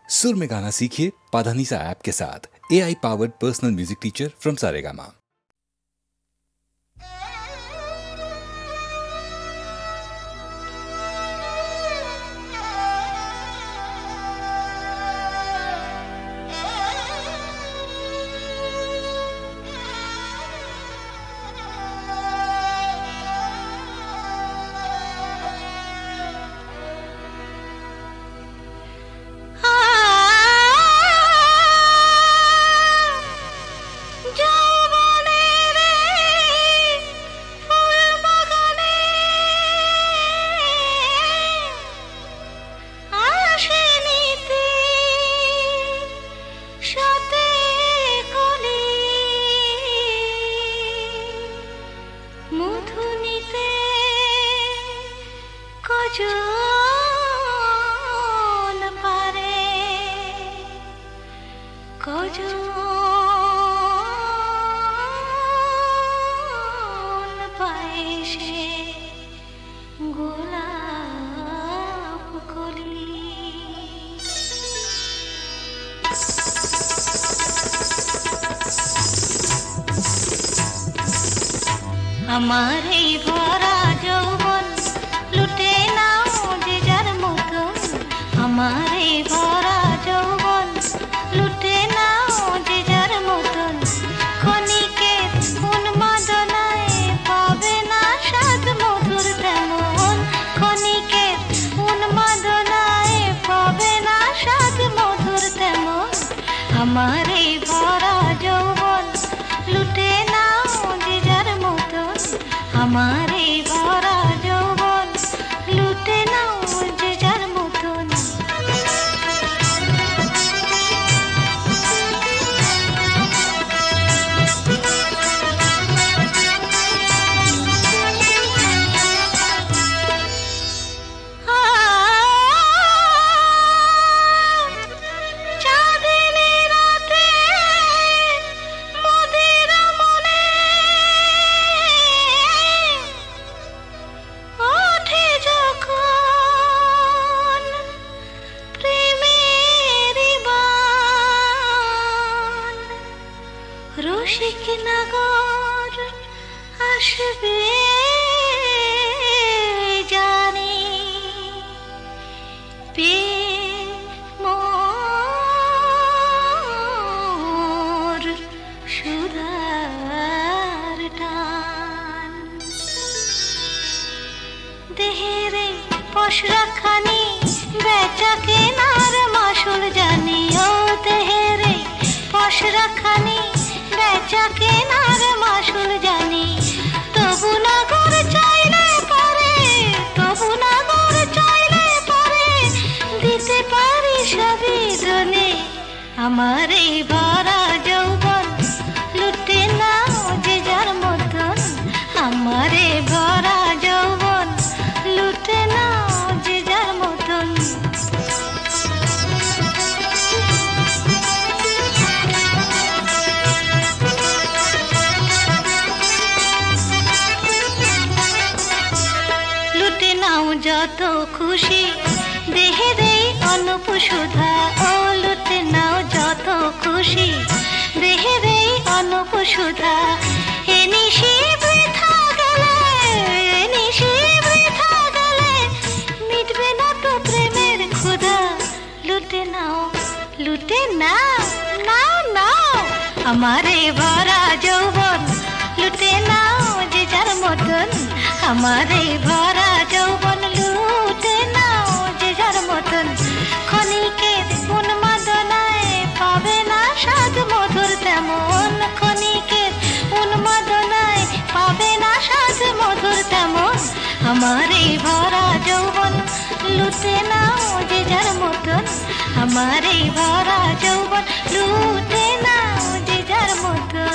सुर में गाना सीखिए पाधानीसा ऐप के साथ। AI powered personal music teacher from Saregama. हमारे भरा যৌবন লুটে নাও যে যার মতন, हमारे भरा যৌবন লুটে নাও যে যার মতন, ক্ষণিকে উন্মাদনায় পাবে না স্বাদ মধুর তেমন, ক্ষণিকে উন্মাদনায় পাবে না স্বাদ মধুর তেমন, हमारे भरा যৌবন লুটে নাও যে যার মতন, हमारे भरा যৌবন লুটে নাও যে যার মতন। রসিক নগর আসবে জানি পে মোর সুধার টান, দেহেরে পশরাখানি বেচা কেনার মাসুল জানি, ও দেহেরে পশরাখানি বেচা কেনার মাসুল জানি, তবু নগর চাইলে পারে, তবু নগর চাইলে পারে দিতে পারি সবই দনে, हमारे भरा যৌবন লুটে নাও যে যার মতন, हमारे भरा যৌবন লুটে নাও যে যার মতন। লুটে নাও যত খুশি দেহেরে অনুপ সুধা, ও লুটে নাও যত খুশি দেহেরে অনুপ সুধা, এ নিশি বৃথা গেলে, এ নিশি বৃথা গেলে মিটবে না তো প্রেমের ক্ষুধা, লুটে নাও, লুটে নাও, নাও নাও, हमारे भरा যৌবন লুটে নাও যে যার মতন, हमारे भरा যৌবন লুটে নাও যে যার মতন, ক্ষণিকে উন্মাদনায় পাবে না স্বাদ মধুর তেমন, ক্ষণিকে উন্মাদনায় পাবে না স্বাদ মধুর তেমন, हमारे भरा যৌবন লুটে নাও যে যার মতন, हमारे भरा যৌবন লুটে নাও যে যার মতন।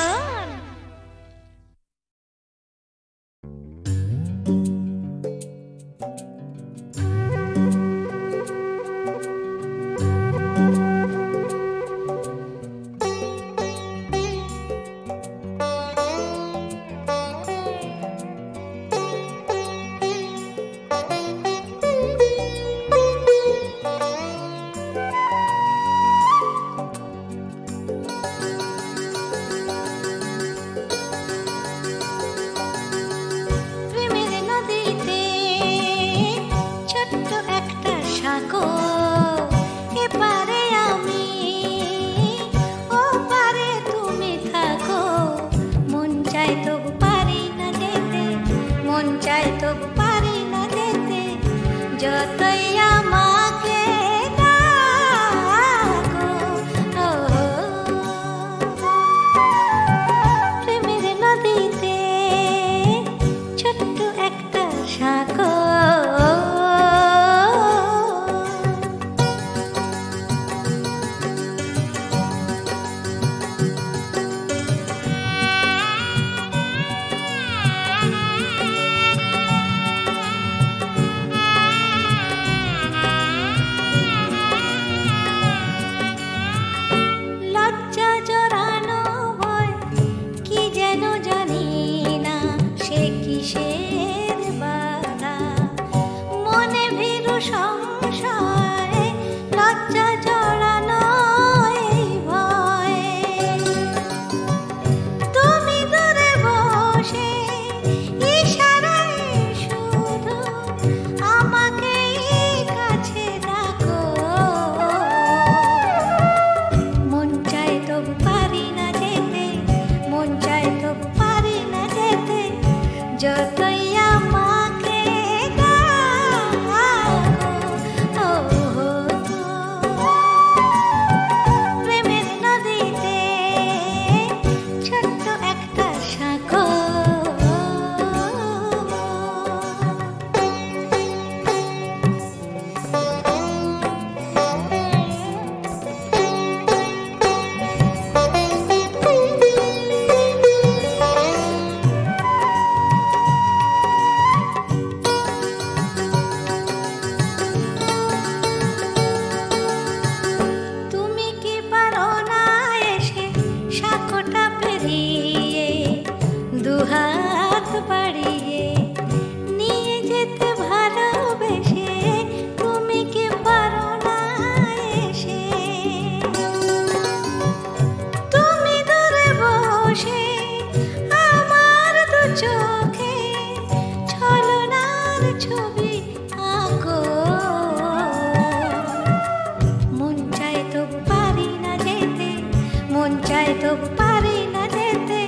চাই তবু পারি না যেতে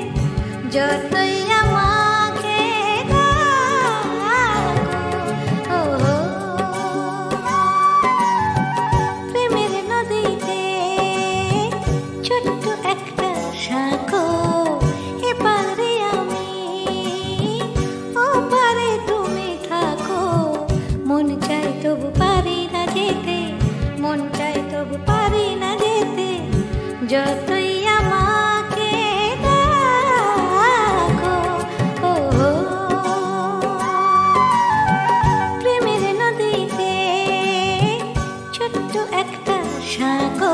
যতই আমাকে ডাকো। ওহো, প্রেমের নদীতে ছোট্ট একটা সাঁকো, এপারে আমি ওপারে তুমি থাকো। মন চাই তবু পারি না যেতে, মন চাই তবু পারি না যেতে যতই আমাকে ডাকো। ওহো, প্রেমের নদীতে ছোট্ট একটা সাঁকো।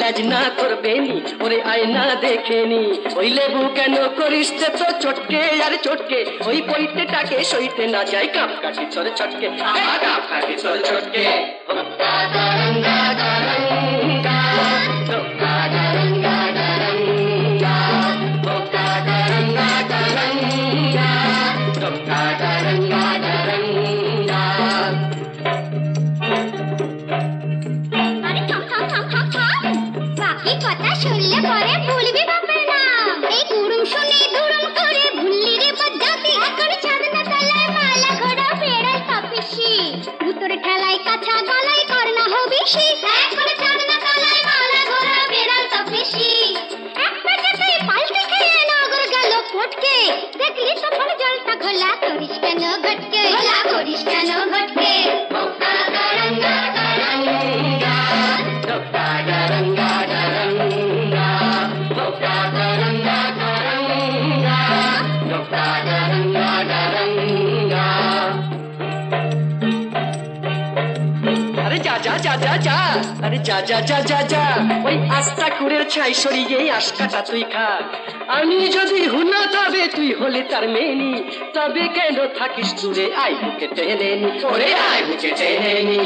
লাজনা করবেনি ওরে আয়না দেখেনি ওই লেবু কেন করিস তো চটকে আর চটকে ওই পইতেটাকে সইতে না যায় কাপ কাটি চলে চটকে কাপ কাটি চলে চটকে আরে যা যা যা যা যা ওই আস্তা কুড়ের ছাই সরিয়ে আশকাটা তুই খা আমি যদি হুনা তবে তুই হলে তার মেনি তবে কেন থাকিস দূরে আই বুকে টেনে নি ওরে আই বুকে টেনে নি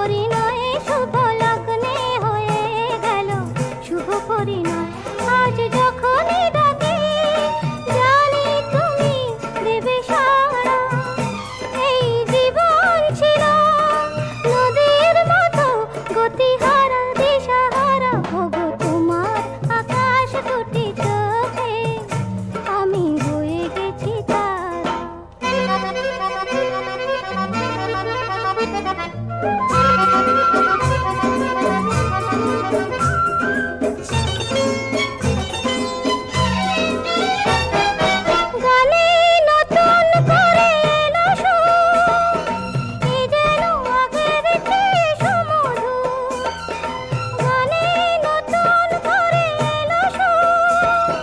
পরিণয় শুভ লগ্নে হয়ে গেল শুভ পরিণয় আজ যখনই ডাকি জানি তুমি দেবে সাড়া এই জীবন ছিল নদীর মতো গতিহারা দিশাহারা ভোগ তোমার আকাশ দুটি চোখে আমি হয়ে গেছি তারা গানে নতুন করে এলো সুর এ যেন আগের চেয়ে সুমধুর গানে নতুন করে এলো সুর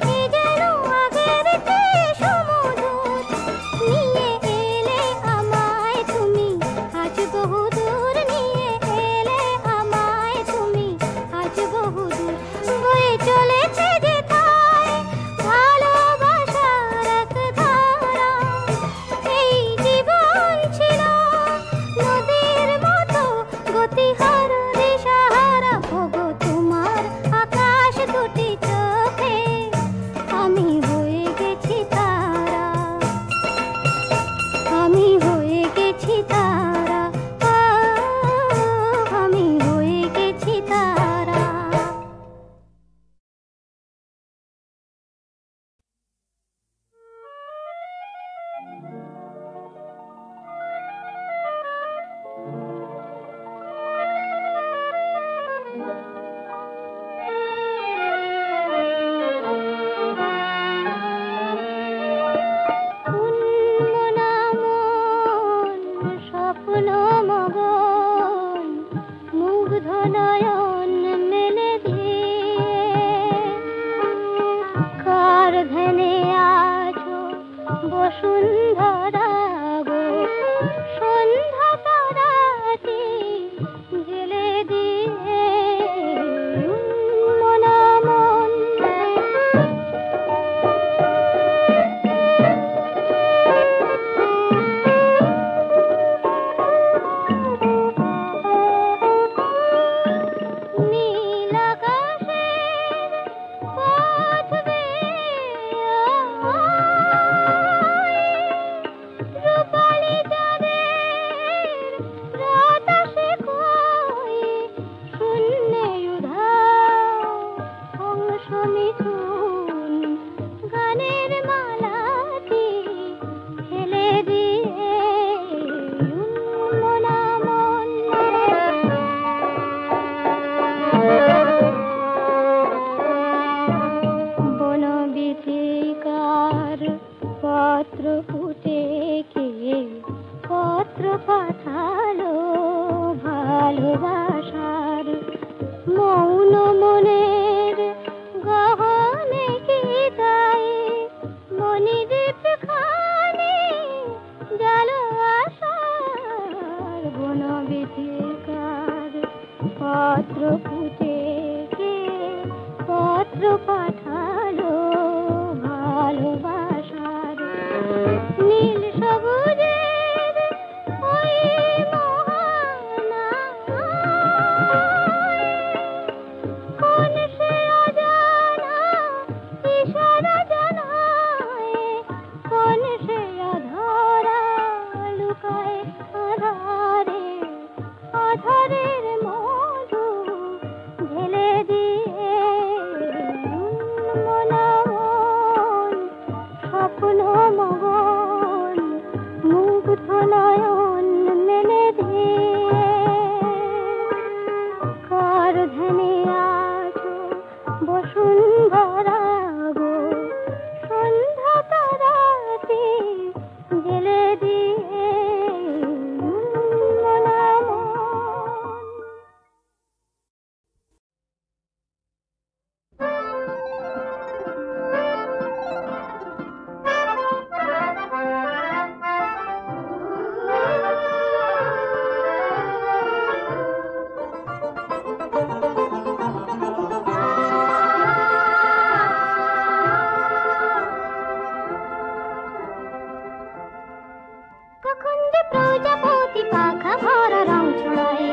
এ যেন আগের চেয়ে সুমধুর নিয়ে এলে আমায় তুমি আজ বহুদূর নিয়ে এলে আমায় তুমি আজ বহুদূর বয়ে চলেছে যেথায় ভালোবাসার এক ধারা এই জীবন ছিল নদীর মতো গতিহারা দিশাহারা ভোগ তোমার আকাশ দুটি চোখে আমি হয়ে গেছি তারা আমি হয়ে গেছি তারা আমি হয়ে গেছি তারা স্বপ্ন মগন মুগ্ধ নয়ন মেলে দিয়ে কার ধ্যানে আছো বসুন্ধরা গো সন্ধ্যা তারাটি জেলে দিয়ে মনা মন নীল আকাশের পথ বেয়ে রূপালি চাঁদের রাত আসে কই শূন্যে উধাও অংশ মিথুন গানের মালাটি ফেলে দিয়ে মনা মন বনবিথিকার পত্র ফুটে কে পত্র পাঠালো ভালোবাসার মৌন মনের গহনে কি তাই মনিদীপ খানে জালো আশার বনবিথিকার পত্র ফুটে কে পত্র পাঠালো ভালোবাসার নীল সবুজের ওই মোহনায় কোন সে অজানা ইশারা জানায় কোন সে অধরা লুকায় আধারে আধারের মধু ঢেলে দিয়ে মনা মন স্বপ্ন মগন মুগ্ধ নয়ন মেলে দিয়ে কার ধ্যানে আছো বসুন্ধরা গো সন্ধ্যা তারাটি জেলে দিয়ে মনা মন কখন যে প্রজাপতি পাখা ভরা রং ছড়ায়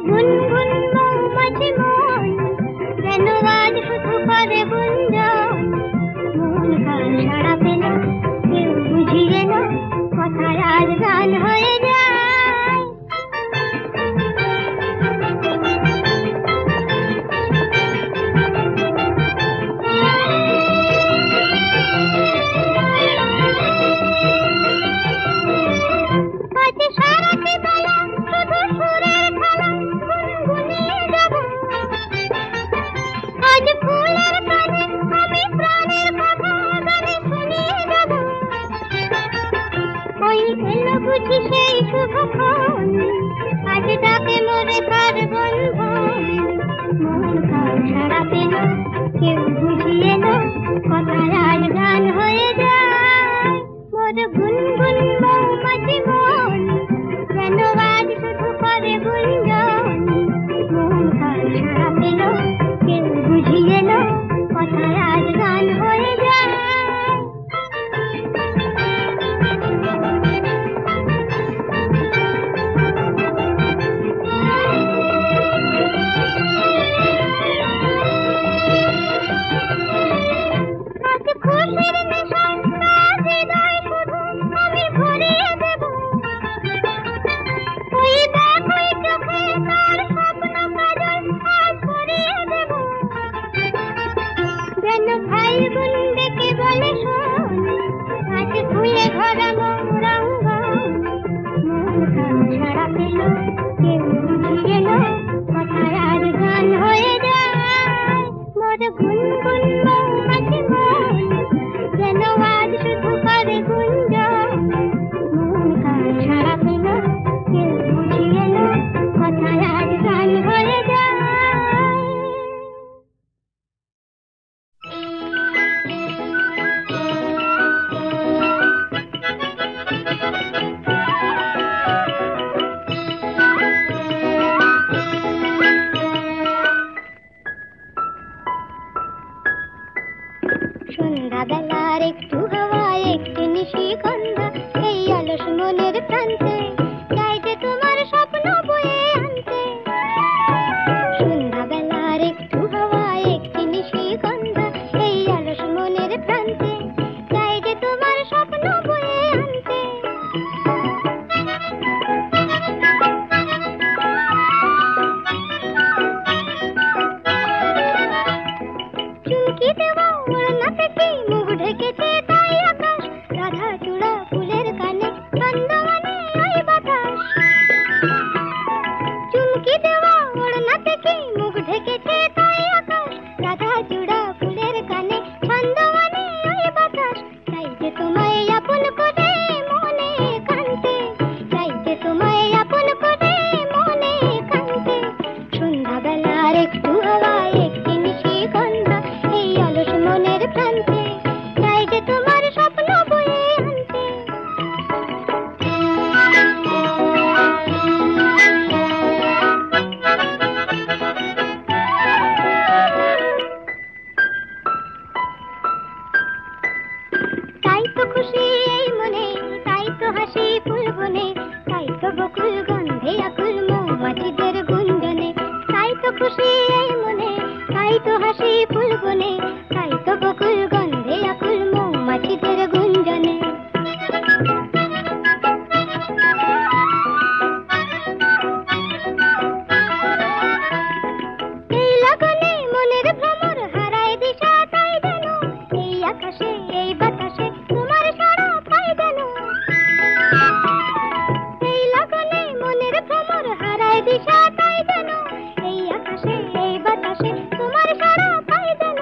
গুনগুন মৌমাছি মন যেন আজ শুধু করে গুঞ্জন মন কাল সাড়া পেল কেউ বুঝিয়ে না কথায় আজ গান হয়ে যায় আজ সারাটি বেলা শুধু সুরের খেলা গুনগুনিয়ে যাব আজ ফুলের কানে আমি প্রাণের কথা গানে শুনিয়ে যাব ওই এলো বুঝি সেই শুভক্ষণ আজ ডাকে মোরে কার বন্ধন মন কাল সাড়া পেল কেউ বুঝিয়ে না কথায় আজ গান হয়ে যায় মোর গুনগুন মৌমাছি মন যেন আজ শুধু করে গুঞ্জন মন কাল সাড়া পেল কেউ বুঝিয়ে না কথায় আজ গান হয়ে যায় আজ খুশির নিশান আজ হৃদয় শুধু আমি ভরিয়ে দেব ওই দেখোই চোখে তার স্বপ্ন কাজল আজ ভরিয়ে দেব যেন ভাই বোন ডেকে বলে শোন আজ ফুলে ভরা মোর অঙ্গন মন কাল সাড়া পেল কেউ বুঝিয়ে না কথায় আজ গান হয়ে যায় মোর গুনগুন মৌমাছি মন যেন আজ শুধু করে গুঞ্জন মন কাল সাড়া পেল কেউ বুঝিয়ে না কথায় আজ গান হয়ে যায় সন্ধ্যাবেলার একটু হাওয়া একটু নিশিগন্ধা এই অলস মনের প্রান্তে যাই যে তোমার স্বপ্ন বয়ে আনতে সন্ধ্যাবেলার একটু হাওয়া একটু নিশিগন্ধা এই অলস মনের প্রান্তে যাই যে তোমার স্বপ্ন বয়ে আনতে চুমকি দেওয়া ওড়না থেকে মুখ ঢেকেছে তাই আকাশ রাধা চূড়া ফুলের কানে বন্দনে ওই বাতাস চুমকি দেওয়া ওড়না থেকে মুখ ঢেকেছে তাই আকাশ রাধা চূড়া ফুলের কানে বন্দনে ওই বাতাস তাই যে তোমায় আপন করে মনে কান্তে তাই যে তোমায় আপন করে মনে কান্তে সন্ধ্যাবেলার একটু হাওয়া একটি নিশিগন্ধা এই অলস মনের প্রান্তে যাই যে তোমার স্বপ্ন বয়ে আনতে তাই তো খুশি এই মনে তাই তো হাসি ফুল বনে তাই তো বকুল গন্ধে আকুল মৌমাছিদের গুঞ্জনে তাই তো খুশি এই মনে তাই তো হাসি ফুল বনে তাই তো বকুল গন্ধে আকুল মৌমাছিদের গুঞ্জনে এই লগনে মনের ভ্রমর হারায় দিশা তাই যেন এই আকাশে এই বাতাসে তোমার সারা পাই যেন এই লগনে মনের ভ্রমর হারায় দিশা তাই যেন এই আকাশে এই বাতাসে তোমার সারা পাই যেন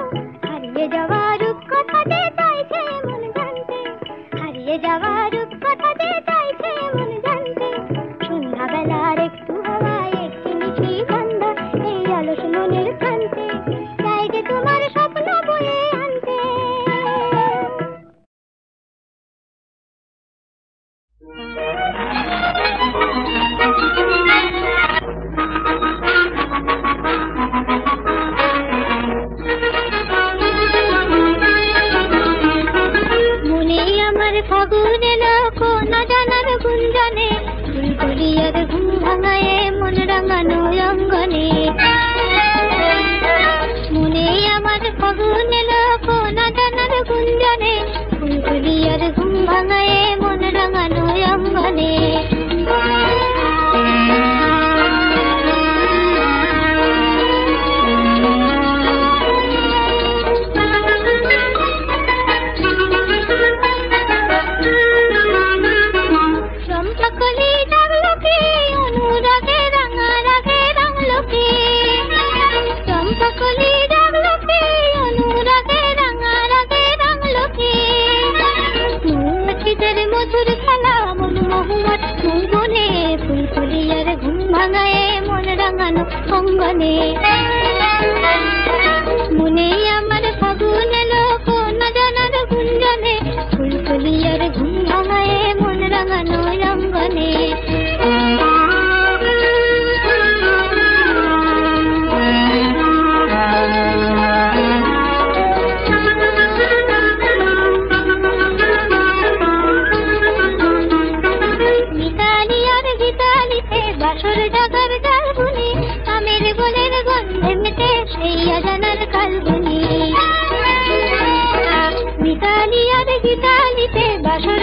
অঙ্গনে মনে আমার ফাগুন এলো কোন জানার গুঞ্জনে ফুলকলিয়ার ঘুম ভাঙায় মন রাঙানো অঙ্গনে বাসর জাগার ডালগুনি আমের গোলের গন্ধে মেতে সেই অজানার কালগুনি মিতালি আর গীতালিতে বাসর